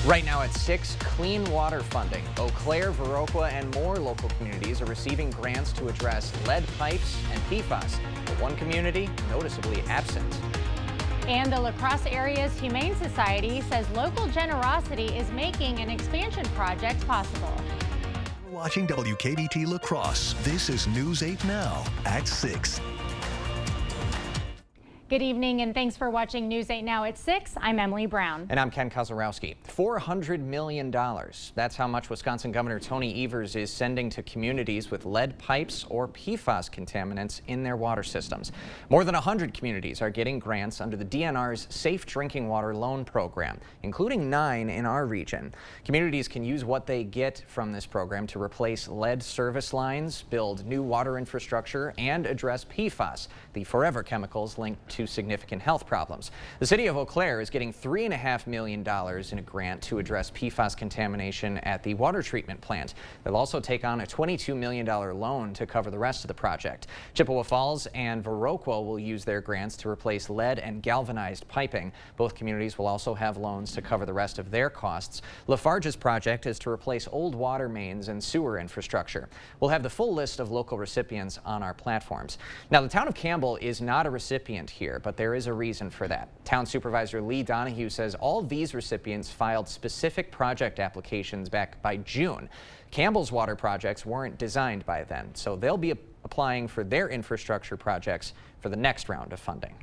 Right now at 6, clean water funding. Eau Claire, Viroqua, and more local communities are receiving grants to address lead pipes and PFAS, but one community noticeably absent. And the La Crosse area's Humane Society says local generosity is making an expansion project possible. You're watching WKBT La Crosse. This is News 8 Now at 6. Good evening and thanks for watching News 8 Now at 6. I'm Emily Brown. And I'm Ken Kozarowski. $400 million. That's how much Wisconsin Governor Tony Evers is sending to communities with lead pipes or PFAS contaminants in their water systems. More than 100 communities are getting grants under the DNR's Safe Drinking Water Loan Program, including 9 in our region. Communities can use what they get from this program to replace lead service lines, build new water infrastructure, and address PFAS, the forever chemicals linked to significant health problems. The city of Eau Claire is getting $3.5 million in a grant to address PFAS contamination at the water treatment plant. They'll also take on a $22 million loan to cover the rest of the project. Chippewa Falls and Viroqua will use their grants to replace lead and galvanized piping. Both communities will also have loans to cover the rest of their costs. Lafarge's project is to replace old water mains and sewer infrastructure. We'll have the full list of local recipients on our platforms. Now, the town of Campbell is not a recipient here, but there is a reason for that. Town Supervisor Lee Donahue says all these recipients filed specific project applications back by June. Campbell's water projects weren't designed by then, so they'll be applying for their infrastructure projects for the next round of funding.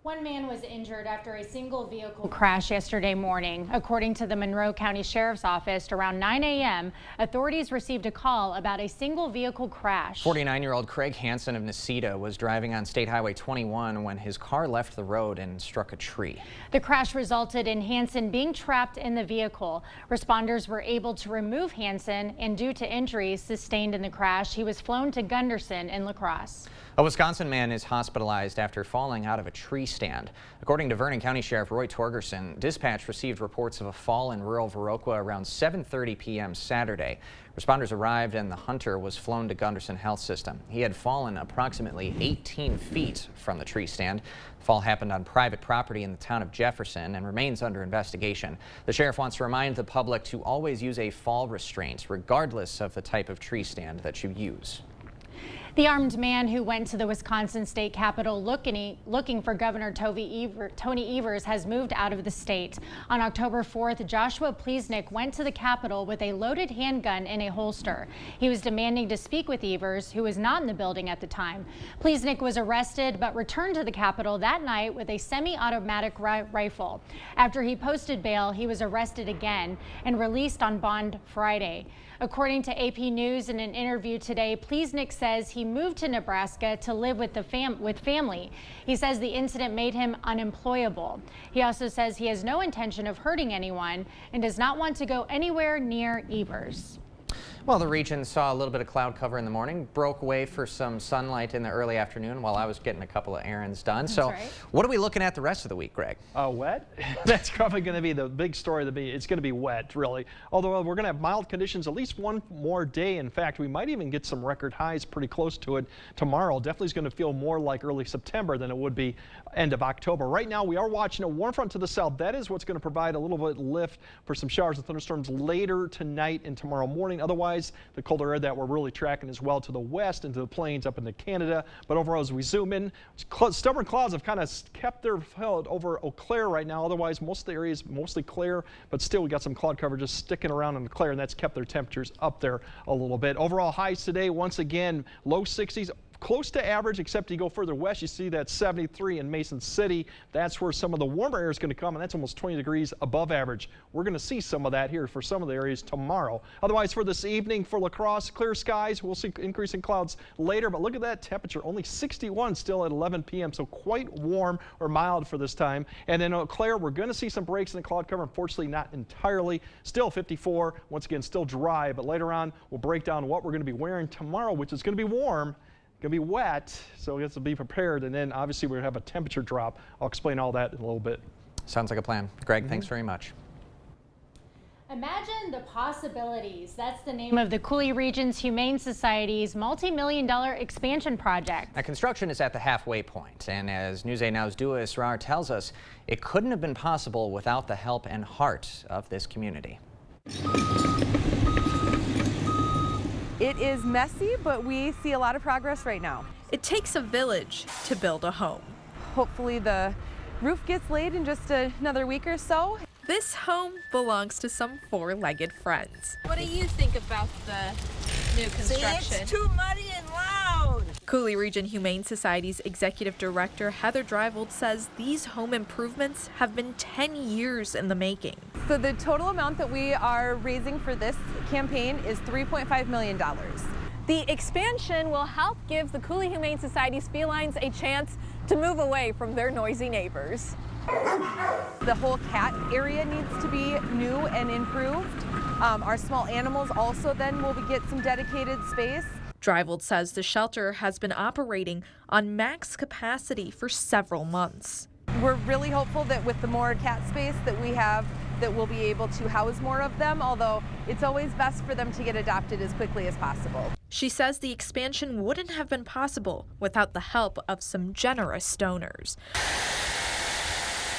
One man was injured after a single vehicle crash yesterday morning. According to the Monroe County Sheriff's Office, around 9 a.m., authorities received a call about a single vehicle crash. 49-year-old Craig Hansen of Necedah was driving on State Highway 21 when his car left the road and struck a tree. The crash resulted in Hansen being trapped in the vehicle. Responders were able to remove Hansen, and due to injuries sustained in the crash, he was flown to Gunderson in La Crosse. A Wisconsin man is hospitalized after falling out of a tree stand. According to Vernon County Sheriff Roy Torgerson, dispatch received reports of a fall in rural Viroqua around 7:30 p.m. Saturday. Responders arrived and the hunter was flown to Gunderson Health System. He had fallen approximately 18 feet from the tree stand. The fall happened on private property in the town of Jefferson and remains under investigation. The sheriff wants to remind the public to always use a fall restraint, regardless of the type of tree stand that you use. The armed man who went to the Wisconsin state capitol looking for Governor Tony Evers has moved out of the state. On October 4th, Joshua Plesnick went to the Capitol with a loaded handgun in a holster. He was demanding to speak with Evers, who was not in the building at the time. Plesnick was arrested but returned to the Capitol that night with a semi-automatic rifle. After he posted bail, he was arrested again and released on bond Friday. According to AP News in an interview today, Plesnick says he moved to Nebraska to live with family. He says the incident made him unemployable. He also says he has no intention of hurting anyone and does not want to go anywhere near Evers. Well, the region saw a little bit of cloud cover in the morning, broke away for some sunlight in the early afternoon while I was getting a couple of errands done. So right. What are we looking at the rest of the week, Greg? Wet? That's probably going to be the big story. It's going to be wet, really. Although we're going to have mild conditions at least one more day. In fact, we might even get some record highs pretty close to it tomorrow. Definitely is going to feel more like early September than it would be end of October. Right now, we are watching a warm front to the south. That is what's going to provide a little bit lift for some showers and thunderstorms later tonight and tomorrow morning. Otherwise, the colder air that we're really tracking as well to the west into the plains up into Canada. But overall, as we zoom in, stubborn clouds have kind of kept their field over Eau Claire right now. Otherwise, most of the area is mostly clear, but still we got some cloud cover just sticking around in Eau Claire, and that's kept their temperatures up there a little bit. Overall highs today, once again, low 60s. Close to average, except you go further west, you see that 73 in Mason City. That's where some of the warmer air is going to come, and that's almost 20 degrees above average. We're going to see some of that here for some of the areas tomorrow. Otherwise, for this evening, for La Crosse, clear skies. We'll see increasing clouds later, but look at that temperature, only 61 still at 11 p.m., so quite warm or mild for this time. And in Eau Claire, we're going to see some breaks in the cloud cover. Unfortunately, not entirely. Still 54. Once again, still dry, but later on, we'll break down what we're going to be wearing tomorrow, which is going to be warm. Going to be wet, so we have to be prepared, and then obviously we're going to have a temperature drop. I'll explain all that in a little bit. Sounds like a plan. Greg, thanks very much. Imagine the possibilities. That's the name of the Cooley Region's Humane Society's multi-million-dollar expansion project. Now, construction is at the halfway point, and as News 8 Now's Dua Israr tells us, it couldn't have been possible without the help and heart of this community. It is messy, but we see a lot of progress right now. It takes a village to build a home. Hopefully the roof gets laid in just another week or so. This home belongs to some four-legged friends. What do you think about the new construction? It's too muddy and loud. Cooley Region Humane Society's Executive Director Heather Dreivold says these home improvements have been 10 years in the making. So the total amount that we are raising for this campaign is $3.5 million. The expansion will help give the Cooley Humane Society's felines a chance to move away from their noisy neighbors. The whole cat area needs to be new and improved. Our small animals also then will get some dedicated space. Dreivold says the shelter has been operating on max capacity for several months. We're really hopeful that with the more cat space that we have, that we'll be able to house more of them, although it's always best for them to get adopted as quickly as possible. She says the expansion wouldn't have been possible without the help of some generous donors.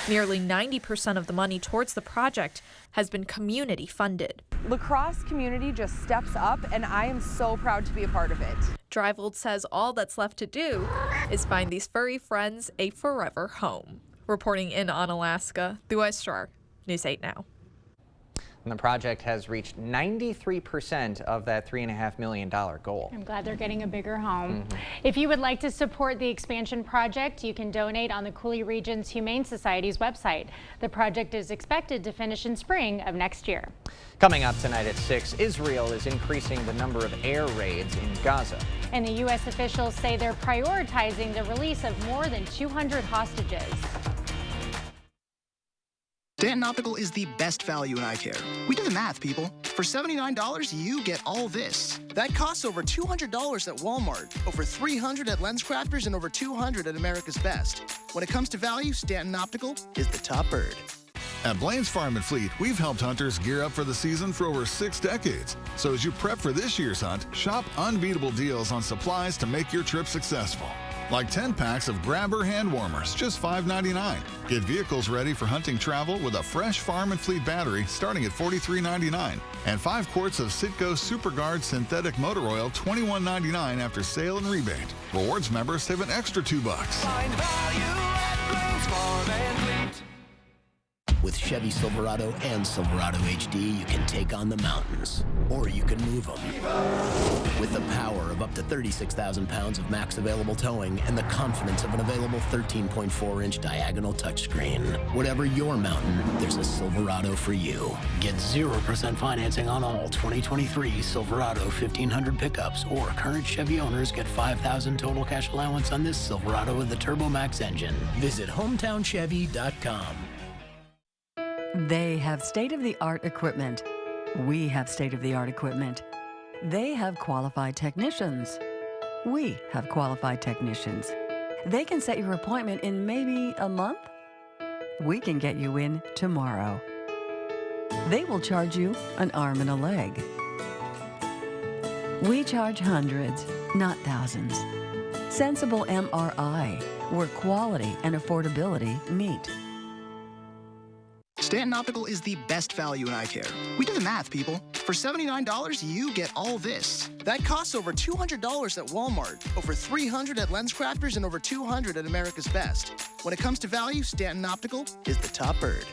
Nearly 90% of the money towards the project has been community funded. La Crosse community just steps up, and I am so proud to be a part of it. Dreivold says all that's left to do is find these furry friends a forever home. Reporting in Onalaska, Dua Israr, News 8 Now. And the project has reached 93% of that $3.5 million goal. I'm glad they're getting a bigger home. If you would like to support the expansion project, you can donate on the Cooley Region's Humane Society's website. The project is expected to finish in spring of next year. Coming up tonight at 6, Israel is increasing the number of air raids in Gaza. And the U.S. officials say they're prioritizing the release of more than 200 hostages. Stanton Optical is the best value in eye care. We do the math, people. For $79, you get all this. That costs over $200 at Walmart, over $300 at LensCrafters, and over $200 at America's Best. When it comes to value, Stanton Optical is the top bird. At Blaine's Farm and Fleet, we've helped hunters gear up for the season for over 6 decades. So as you prep for this year's hunt, shop unbeatable deals on supplies to make your trip successful. Like 10 packs of Grabber hand warmers, just $5.99. Get vehicles ready for hunting travel with a fresh Farm and Fleet battery starting at $43.99. And 5 quarts of Citgo SuperGuard synthetic motor oil, $21.99 after sale and rebate. Rewards members save an extra $2. Find value at Blaine's Farm and Fleet. With Chevy Silverado and Silverado HD, you can take on the mountains, or you can move them. With the power of up to 36,000 pounds of max available towing and the confidence of an available 13.4-inch diagonal touchscreen. Whatever your mountain, there's a Silverado for you. Get 0% financing on all 2023 Silverado 1500 pickups, or current Chevy owners get $5,000 total cash allowance on this Silverado with the TurboMax engine. Visit HometownChevy.com. They have state-of-the-art equipment. We have state-of-the-art equipment. They have qualified technicians. We have qualified technicians. They can set your appointment in maybe a month. We can get you in tomorrow. They will charge you an arm and a leg. We charge hundreds, not thousands. Sensible MRI, where quality and affordability meet. Stanton Optical is the best value in eye care. We do the math, people. For $79, you get all this. That costs over $200 at Walmart, over $300 at LensCrafters, and over $200 at America's Best. When it comes to value, Stanton Optical is the top bird.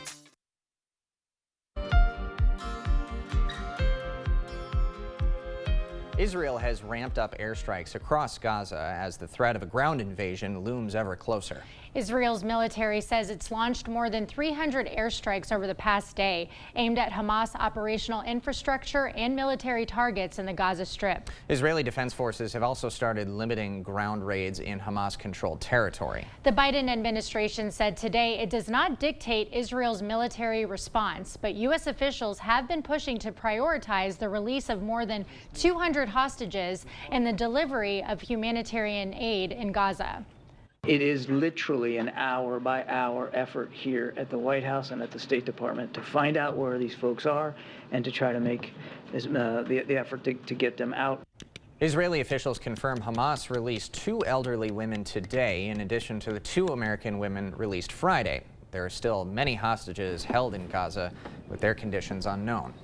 Israel has ramped up airstrikes across Gaza as the threat of a ground invasion looms ever closer. Israel's military says it's launched more than 300 airstrikes over the past day, aimed at Hamas operational infrastructure and military targets in the Gaza Strip. Israeli defense forces have also started limiting ground raids in Hamas-controlled territory. The Biden administration said today it does not dictate Israel's military response, but U.S. officials have been pushing to prioritize the release of more than 200 hostages and the delivery of humanitarian aid in Gaza. It is literally an hour-by-hour effort here at the White House and at the State Department to find out where these folks are and to try to make the effort to get them out. Israeli officials confirm Hamas released 2 elderly women today, in addition to the 2 American women released Friday. There are still many hostages held in Gaza, with their conditions unknown.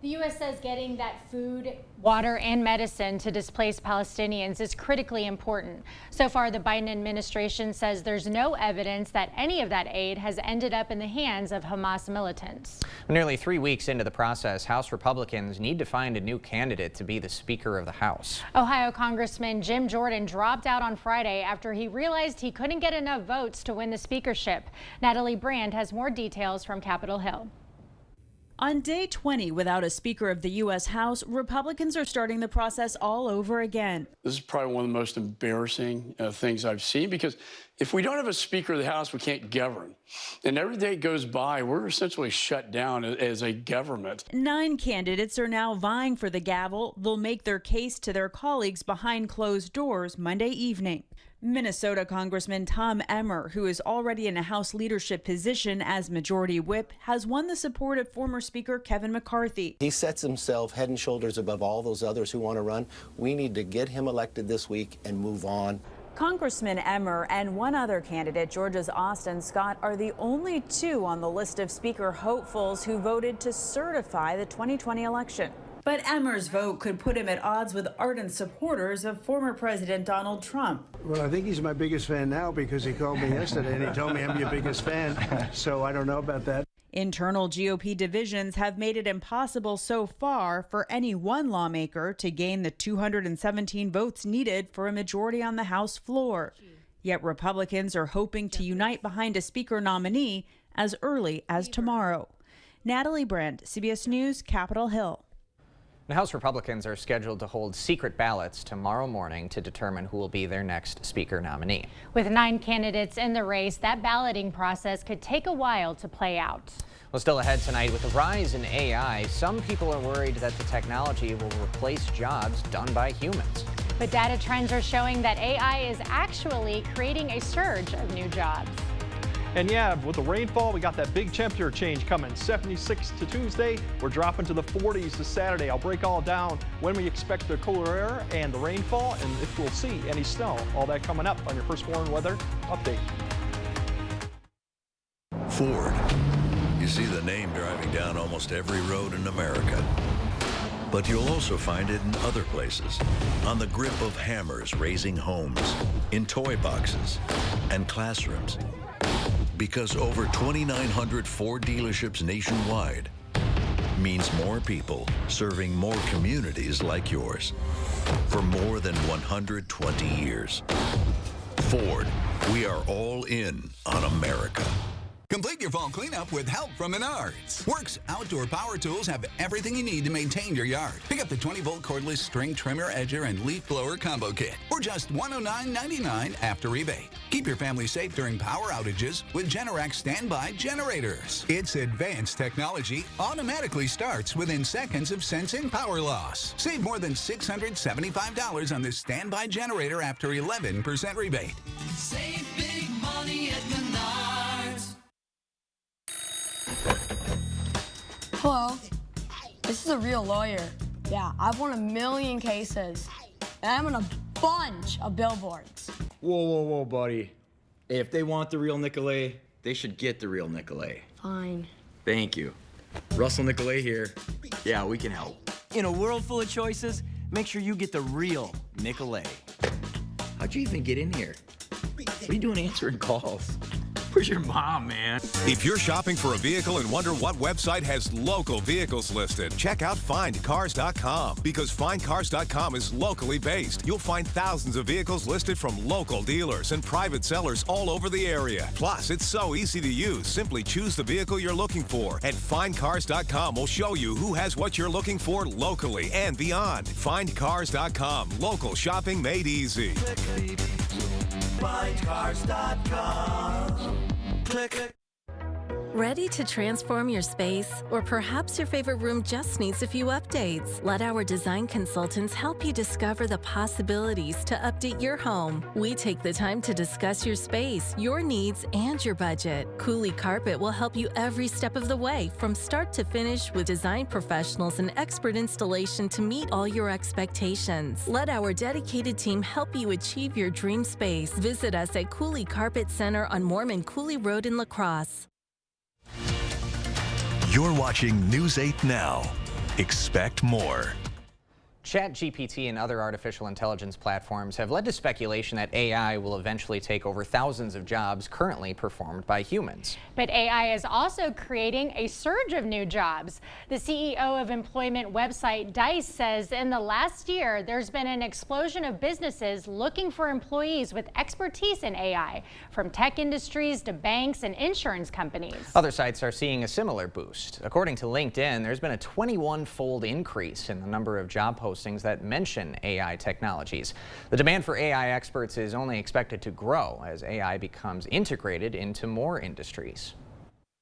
The U.S. says getting that food, water, and medicine to displaced Palestinians is critically important. So far, the Biden administration says there's no evidence that any of that aid has ended up in the hands of Hamas militants. Nearly 3 weeks into the process, House Republicans need to find a new candidate to be the Speaker of the House. Ohio Congressman Jim Jordan dropped out on Friday after he realized he couldn't get enough votes to win the speakership. Natalie Brand has more details from Capitol Hill. On day 20 without a Speaker of the U.S. House, Republicans are starting the process all over again. This is probably one of the most embarrassing things I've seen, because if we don't have a Speaker of the House, we can't govern. And every day goes by, we're essentially shut down as a government. 9 candidates are now vying for the gavel. They'll make their case to their colleagues behind closed doors Monday evening. Minnesota Congressman Tom Emmer, who is already in a House leadership position as Majority Whip, has won the support of former Speaker Kevin McCarthy. He sets himself head and shoulders above all those others who want to run. We need to get him elected this week and move on. Congressman Emmer and one other candidate, Georgia's Austin Scott, are the only 2 on the list of Speaker hopefuls who voted to certify the 2020 election. But Emmer's vote could put him at odds with ardent supporters of former President Donald Trump. Well, I think he's my biggest fan now because he called me yesterday and he told me I'm your biggest fan. So I don't know about that. Internal GOP divisions have made it impossible so far for any one lawmaker to gain the 217 votes needed for a majority on the House floor. Yet Republicans are hoping to unite behind a Speaker nominee as early as tomorrow. Natalie Brand, CBS News, Capitol Hill. The House Republicans are scheduled to hold secret ballots tomorrow morning to determine who will be their next Speaker nominee. With 9 candidates in the race, that balloting process could take a while to play out. Well, still ahead tonight, with the rise in AI, some people are worried that the technology will replace jobs done by humans. But data trends are showing that AI is actually creating a surge of new jobs. And yeah, with the rainfall, we got that big temperature change coming. 76 to Tuesday. We're dropping to the 40s to Saturday. I'll break all down when we expect the cooler air and the rainfall, and if we'll see any snow. All that coming up on your First Warn Weather Update. Ford. You see the name driving down almost every road in America. But you'll also find it in other places. On the grip of hammers raising homes, in toy boxes, and classrooms. Because over 2,900 Ford dealerships nationwide means more people serving more communities like yours for more than 120 years. Ford, we are all in on America. Complete your fall cleanup with help from Menards. Works Outdoor Power Tools have everything you need to maintain your yard. Pick up the 20-volt cordless string trimmer, edger, and leaf blower combo kit for just $109.99 after rebate. Keep your family safe during power outages with Generac standby generators. Its advanced technology automatically starts within seconds of sensing power loss. Save more than $675 on this standby generator after 11% rebate. Save big money at Menards. Hello, this is a real lawyer. Yeah, I've won 1 million cases, and I'm on a bunch of billboards. Whoa, buddy. If they want the real Nicolay, they should get the real Nicolay. Fine. Thank you. Russell Nicolay here. Yeah, we can help. In a world full of choices, make sure you get the real Nicolay. How'd you even get in here? What are you doing answering calls? Where's your mom, man? If you're shopping for a vehicle and wonder what website has local vehicles listed, check out FindCars.com. Because FindCars.com is locally based. You'll find thousands of vehicles listed from local dealers and private sellers all over the area. Plus, it's so easy to use. Simply choose the vehicle you're looking for, and FindCars.com will show you who has what you're looking for locally and beyond. FindCars.com. Local shopping made easy. FindCars.com. Click. Ready to transform your space? Or perhaps your favorite room just needs a few updates? Let our design consultants help you discover the possibilities to update your home. We take the time to discuss your space, your needs, and your budget. Cooley Carpet will help you every step of the way, from start to finish, with design professionals and expert installation to meet all your expectations. Let our dedicated team help you achieve your dream space. Visit us at Cooley Carpet Center on Mormon Cooley Road in La Crosse. You're watching News 8 Now. Expect more. ChatGPT and other artificial intelligence platforms have led to speculation that AI will eventually take over thousands of jobs currently performed by humans. But AI is also creating a surge of new jobs. The CEO of employment website Dice says in the last year, there's been an explosion of businesses looking for employees with expertise in AI, from tech industries to banks and insurance companies. Other sites are seeing a similar boost. According to LinkedIn, there's been a 21-fold increase in the number of job postings that mention AI technologies. The demand for AI experts is only expected to grow as AI becomes integrated into more industries.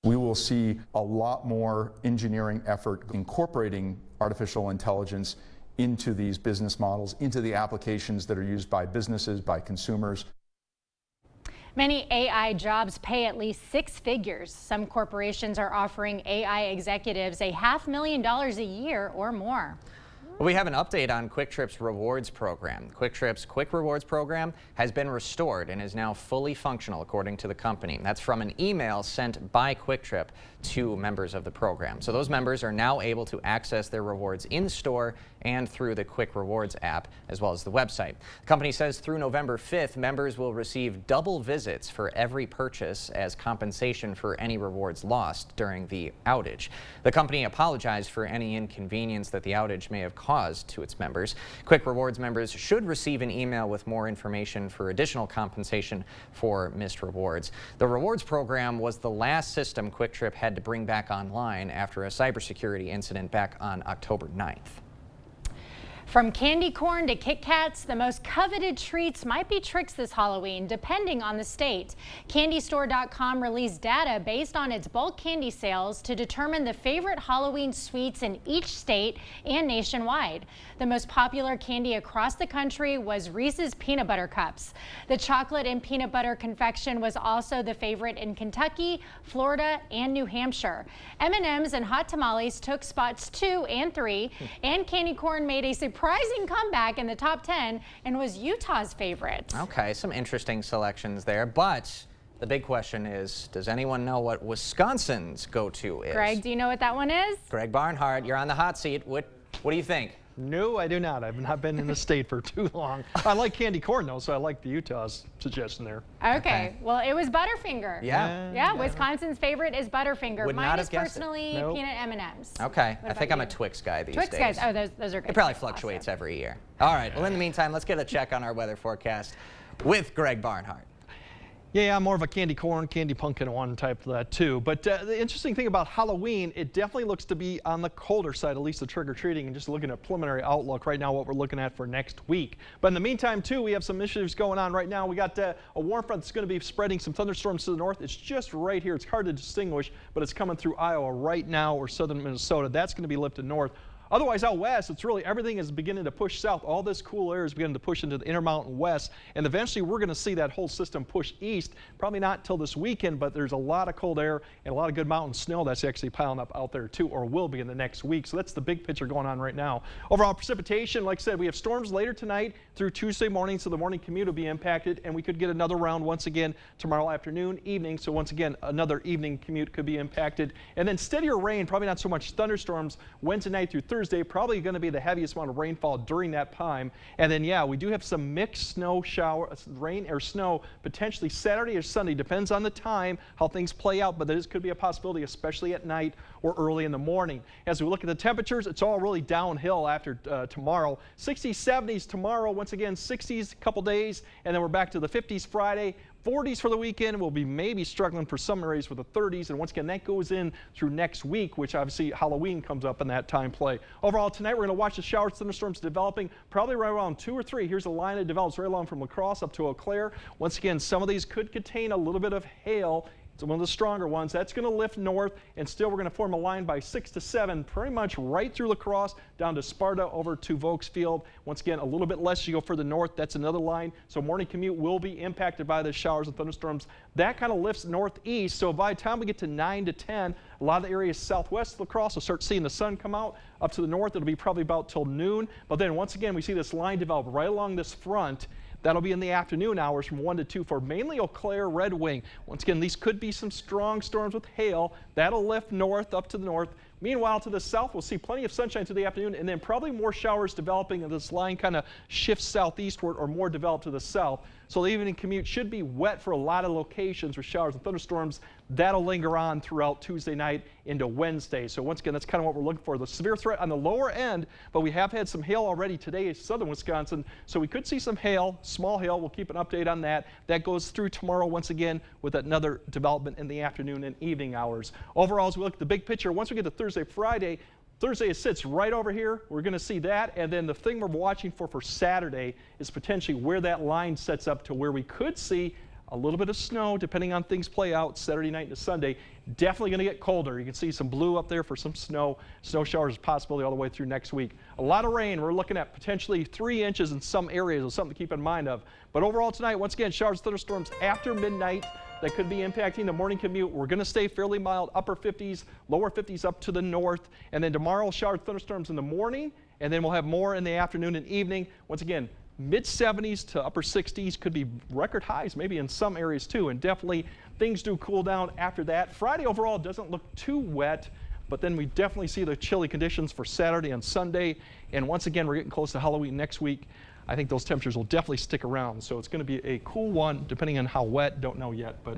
We will see a lot more engineering effort incorporating artificial intelligence into these business models, into the applications that are used by businesses, by consumers. Many AI jobs pay at least 6 figures. Some corporations are offering AI executives $500,000 a year or more. We have an update on Quick Trip's rewards program. Quick Trip's Quick Rewards program has been restored and is now fully functional, according to the company. That's from an email sent by Quick Trip to members of the program. So those members are now able to access their rewards in store and through the Quick Rewards app, as well as the website. The company says through November 5th, members will receive double visits for every purchase as compensation for any rewards lost during the outage. The company apologized for any inconvenience that the outage may have caused to its members. Quick Rewards members should receive an email with more information for additional compensation for missed rewards. The rewards program was the last system Quick Trip had to bring back online after a cybersecurity incident back on October 9th. From candy corn to Kit Kats, the most coveted treats might be tricks this Halloween, depending on the state. CandyStore.com released data based on its bulk candy sales to determine the favorite Halloween sweets in each state and nationwide. The most popular candy across the country was Reese's Peanut Butter Cups. The chocolate and peanut butter confection was also the favorite in Kentucky, Florida, and New Hampshire. M&M's and Hot Tamales took spots 2 and 3, and candy corn made a surprising comeback in the top 10 and was Utah's favorite. Okay, some interesting selections there, but the big question is, does anyone know what Wisconsin's go-to is? Greg, do you know what that one is? Greg Barnhart, you're on the hot seat. What do you think? No, I do not. I've not been in the state for too long. I like candy corn, though, so I like the Utah's suggestion there. Okay. Well, it was Butterfinger. Yeah. Wisconsin's favorite is Butterfinger. Would Mine not is have guessed it. personally Nope. peanut M&Ms. Okay, What I think I'm about a Twix guy these Twix days. guys. Oh, those are good. It probably fluctuates every year. All right, well, in the meantime, let's get a check on our weather forecast with Greg Barnhart. Yeah, I'm more of a candy corn, candy pumpkin one type of that too. But the interesting thing about Halloween, it definitely looks to be on the colder side, at least the trick-or-treating, and just looking at preliminary outlook right now, what we're looking at for next week. But in the meantime too, we have some issues going on right now. We got a warm front that's going to be spreading some thunderstorms to the north. It's just right here. It's hard to distinguish, but it's coming through Iowa right now or southern Minnesota. That's going to be lifted north. Otherwise, out west, it's really everything is beginning to push south. All this cool air is beginning to push into the Intermountain West, and eventually we're going to see that whole system push east. Probably not till this weekend, but there's a lot of cold air and a lot of good mountain snow that's actually piling up out there too, or will be in the next week. So that's the big picture going on right now. Overall precipitation, like I said, we have storms later tonight through Tuesday morning, so the morning commute will be impacted, and we could get another round once again tomorrow afternoon, evening. So once again, another evening commute could be impacted, and then steadier rain, probably not so much thunderstorms Wednesday night through Thursday. Probably going to be the heaviest amount of rainfall during that time. And then, yeah, we do have some mixed snow shower, rain or snow potentially Saturday or Sunday. Depends on the time, how things play out, but this could be a possibility, especially at night or early in the morning. As we look at the temperatures, it's all really downhill after tomorrow. 60s, 70s tomorrow, once again, 60s a couple days, and then we're back to the 50s Friday. 40s for the weekend. We'll be maybe struggling for some areas with the 30s, and once again that goes in through next week, which obviously Halloween comes up in that time play. Overall tonight we're going to watch the showers, thunderstorms developing probably right around 2 or 3. Here's a line that develops right along from La Crosse up to Eau Claire. Once again, some of these could contain a little bit of hail It's one of the stronger ones. That's going to lift north, and still we're going to form a line by 6 to 7, pretty much right through La Crosse, down to Sparta, over to Vokesfield. Once again, a little bit less you go further north. That's another line. So morning commute will be impacted by the showers and thunderstorms. That kind of lifts northeast. So by the time we get to 9 to 10, a lot of the areas southwest of La Crosse will start seeing the sun come out. Up to the north, it'll be probably about till noon. But then once again, we see this line develop right along this front. That'll be in the afternoon hours from 1 to 2 for mainly Eau Claire, Red Wing. Once again, these could be some strong storms with hail. That'll lift north, up to the north. Meanwhile, to the south, we'll see plenty of sunshine through the afternoon, and then probably more showers developing, and this line kind of shifts southeastward or more developed to the south. So the evening commute should be wet for a lot of locations with showers and thunderstorms. That'll linger on throughout Tuesday night into Wednesday. So once again, that's kind of what we're looking for. The severe threat on the lower end, but we have had some hail already today in southern Wisconsin. So we could see some hail, small hail. We'll keep an update on that. That goes through tomorrow once again with another development in the afternoon and evening hours. Overall, as we look at the big picture, once we get to Thursday, Friday, Thursday, it sits right over here. We're going to see that. And then the thing we're watching for Saturday is potentially where that line sets up to where we could see a little bit of snow, depending on things play out Saturday night into Sunday. Definitely going to get colder. You can see some blue up there for some snow. Snow showers possibility all the way through next week. A lot of rain. We're looking at potentially 3 inches in some areas. Is something to keep in mind of. But overall tonight, once again, showers, thunderstorms after midnight. That could be impacting the morning commute. We're going to stay fairly mild, upper 50s, lower 50s up to the north. And then tomorrow, showers, thunderstorms in the morning, and then we'll have more in the afternoon and evening. Once again, mid 70s to upper 60s, could be record highs maybe in some areas too. And definitely things do cool down after that. Friday overall doesn't look too wet, but then we definitely see the chilly conditions for Saturday and Sunday. And once again, we're getting close to Halloween next week. I think those temperatures will definitely stick around. So it's going to be a cool one, depending on how wet, don't know yet, but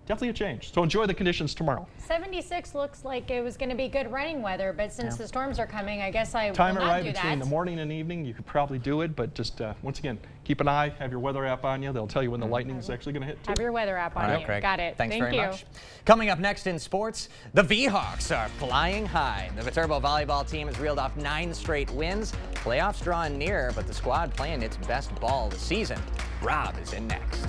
definitely a change. So enjoy the conditions tomorrow. 76 looks like it was going to be good running weather, but since the storms are coming, I guess I will Time not it right do between that. the morning and evening. You could probably do it, but just once again, keep an eye, have your weather app on you. They'll tell you when the lightning is actually going to hit too. Have your weather app on All right, you. Craig. Got it. Thanks Thank very you. much. Coming up next in sports, the V-Hawks are flying high. The Viterbo volleyball team has reeled off 9 straight wins. Playoffs drawing near, but the squad playing its best ball of the season. Rob is in next.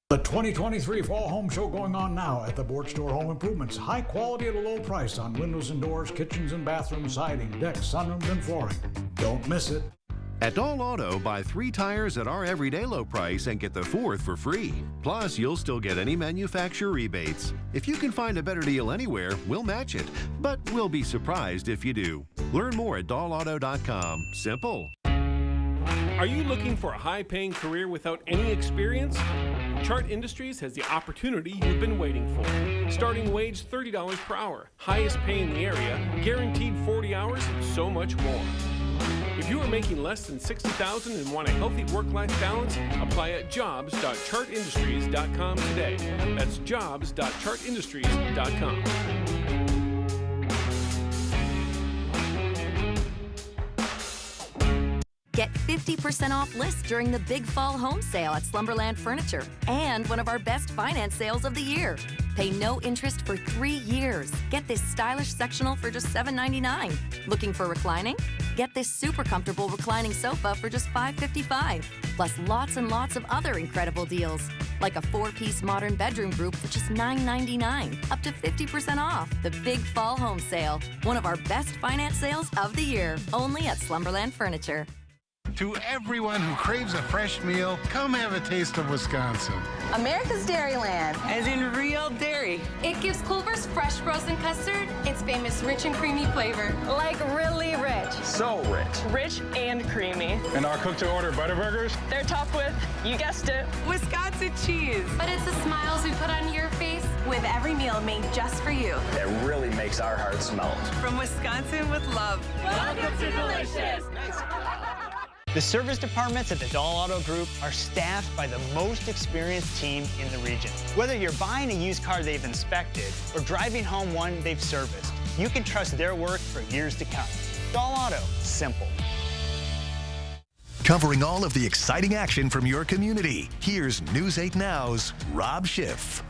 The 2023 Fall Home Show going on now at the Board Store Home Improvements. High quality at a low price on windows and doors, kitchens and bathrooms, siding, decks, sunrooms, and flooring. Don't miss it. At All Auto, buy 3 tires at our everyday low price and get the 4th for free. Plus, you'll still get any manufacturer rebates. If you can find a better deal anywhere, we'll match it. But we'll be surprised if you do. Learn more at dollauto.com. Simple. Are you looking for a high-paying career without any experience? Chart Industries has the opportunity you've been waiting for. Starting wage $30 per hour, highest pay in the area, guaranteed 40 hours, and so much more. If you are making less than $60,000 and want a healthy work-life balance, apply at jobs.chartindustries.com today. That's jobs.chartindustries.com. Get 50% off lists during the big fall home sale at Slumberland Furniture and one of our best finance sales of the year. Pay no interest for 3 years. Get this stylish sectional for just $7.99. Looking for reclining? Get this super comfortable reclining sofa for just $5.55. Plus lots and lots of other incredible deals, like a 4-piece modern bedroom group for just $9.99. Up to 50% off. The big fall home sale. One of our best finance sales of the year. Only at Slumberland Furniture. To everyone who craves a fresh meal, come have a taste of Wisconsin. America's Dairyland, as in real dairy. It gives Culver's fresh frozen custard its famous rich and creamy flavor. Like really rich. So rich. Rich and creamy. And our cook-to-order Butterburgers? They're topped with, you guessed it, Wisconsin cheese. But it's the smiles we put on your face With every meal made just for you. That really makes our hearts melt. From Wisconsin with love. Welcome to Delicious. The service departments at the Doll Auto Group are staffed by the most experienced team in the region. Whether you're buying a used car they've inspected or driving home one they've serviced, you can trust their work for years to come. Doll Auto, simple. Covering all of the exciting action from your community, here's News 8 Now's Rob Schiff.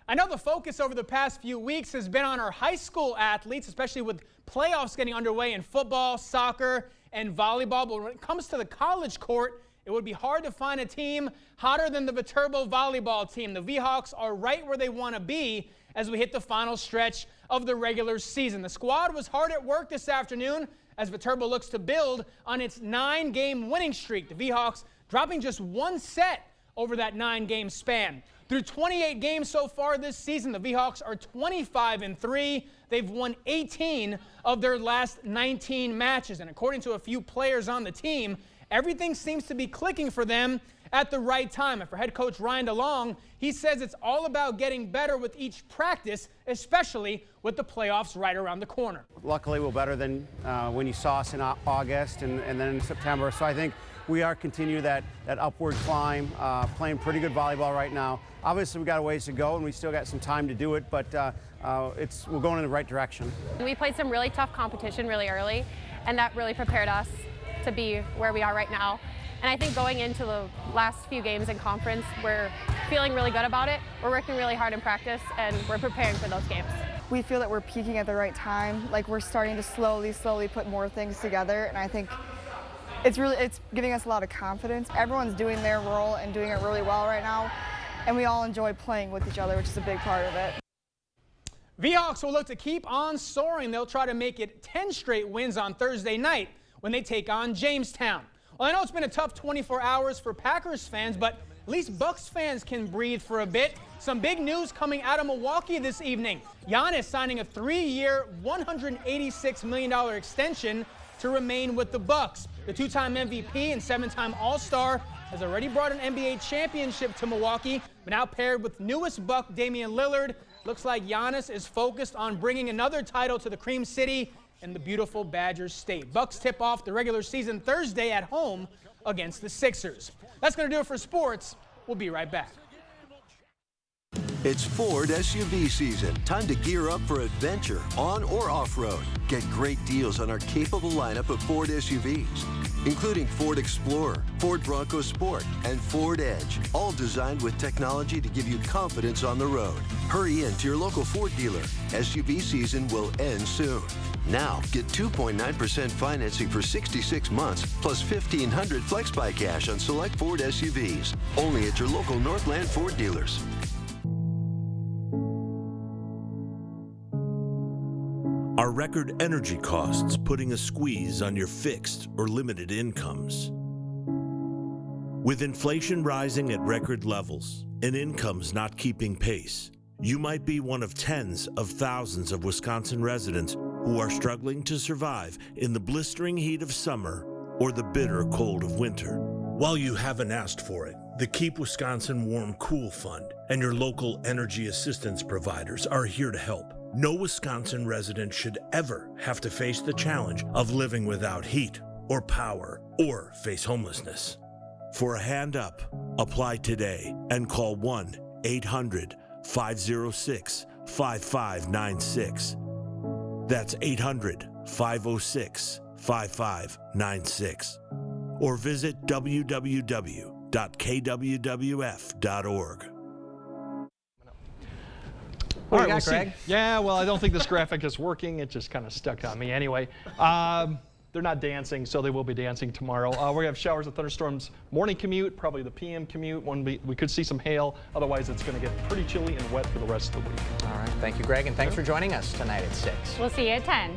I know the focus over the past few weeks has been on our high school athletes, especially with playoffs getting underway in football, soccer, and volleyball. But when it comes to the college court, it would be hard to find a team hotter than the Viterbo volleyball team. The V-Hawks are right where they want to be as we hit the final stretch of the regular season. The squad was hard at work this afternoon as Viterbo looks to build on its 9-game winning streak. The V-Hawks dropping just one set over that 9-game span. Through 28 games so far this season, the V-Hawks are 25-3. They've won 18 of their last 19 matches. And according to a few players on the team, everything seems to be clicking for them at the right time. And for head coach Ryan DeLong, he says it's all about getting better with each practice, especially with the playoffs right around the corner. Luckily, we're better than when you saw us in August and then in September. So I think we are continuing that upward climb, playing pretty good volleyball right now. Obviously, we got a ways to go, and we still got some time to do it, but we're going in the right direction. We played some really tough competition really early, and that really prepared us to be where we are right now. And I think going into the last few games in conference, we're feeling really good about it. We're working really hard in practice, and we're preparing for those games. We feel that we're peaking at the right time, like we're starting to slowly put more things together, and I think it's giving us a lot of confidence. Everyone's doing their role and doing it really well right now, and we all enjoy playing with each other, which is a big part of it. V-Hawks will look to keep on soaring. They'll try to make it 10 straight wins on Thursday night when they take on Jamestown. Well, I know it's been a tough 24 hours for Packers fans, but at least Bucks fans can breathe for a bit. Some big news coming out of Milwaukee this evening. Giannis signing a 3-year, $186 million extension to remain with the Bucks. The two-time MVP and 7-time All-Star has already brought an NBA championship to Milwaukee, but now paired with newest Buck Damian Lillard. Looks like Giannis is focused on bringing another title to the Cream City in the beautiful Badger State. Bucks tip off the regular season Thursday at home against the Sixers. That's going to do it for sports. We'll be right back. It's Ford SUV season. Time to gear up for adventure, on or off-road. Get great deals on our capable lineup of Ford SUVs, including Ford Explorer, Ford Bronco Sport, and Ford Edge, all designed with technology to give you confidence on the road. Hurry in to your local Ford dealer. SUV season will end soon. Now, get 2.9% financing for 66 months, plus $1,500 Flex Buy cash on select Ford SUVs. Only at your local Northland Ford dealers. Are record energy costs putting a squeeze on your fixed or limited incomes? With inflation rising at record levels and incomes not keeping pace, you might be one of tens of thousands of Wisconsin residents who are struggling to survive in the blistering heat of summer or the bitter cold of winter. While you haven't asked for it, the Keep Wisconsin Warm Cool Fund and your local energy assistance providers are here to help. No Wisconsin resident should ever have to face the challenge of living without heat or power or face homelessness. For a hand up, apply today and call 1-800-506-5596. That's 800-506-5596. Or visit www.kwwf.org. All right, we'll see. Yeah, well, I don't think this graphic is working. It just kind of stuck on me. Anyway, they're not dancing, so they will be dancing tomorrow. We're going to have showers and thunderstorms morning commute, probably the PM commute. We could see some hail. Otherwise, it's going to get pretty chilly and wet for the rest of the week. All right. Thank you, Greg, and thanks for joining us tonight at 6. We'll see you at 10.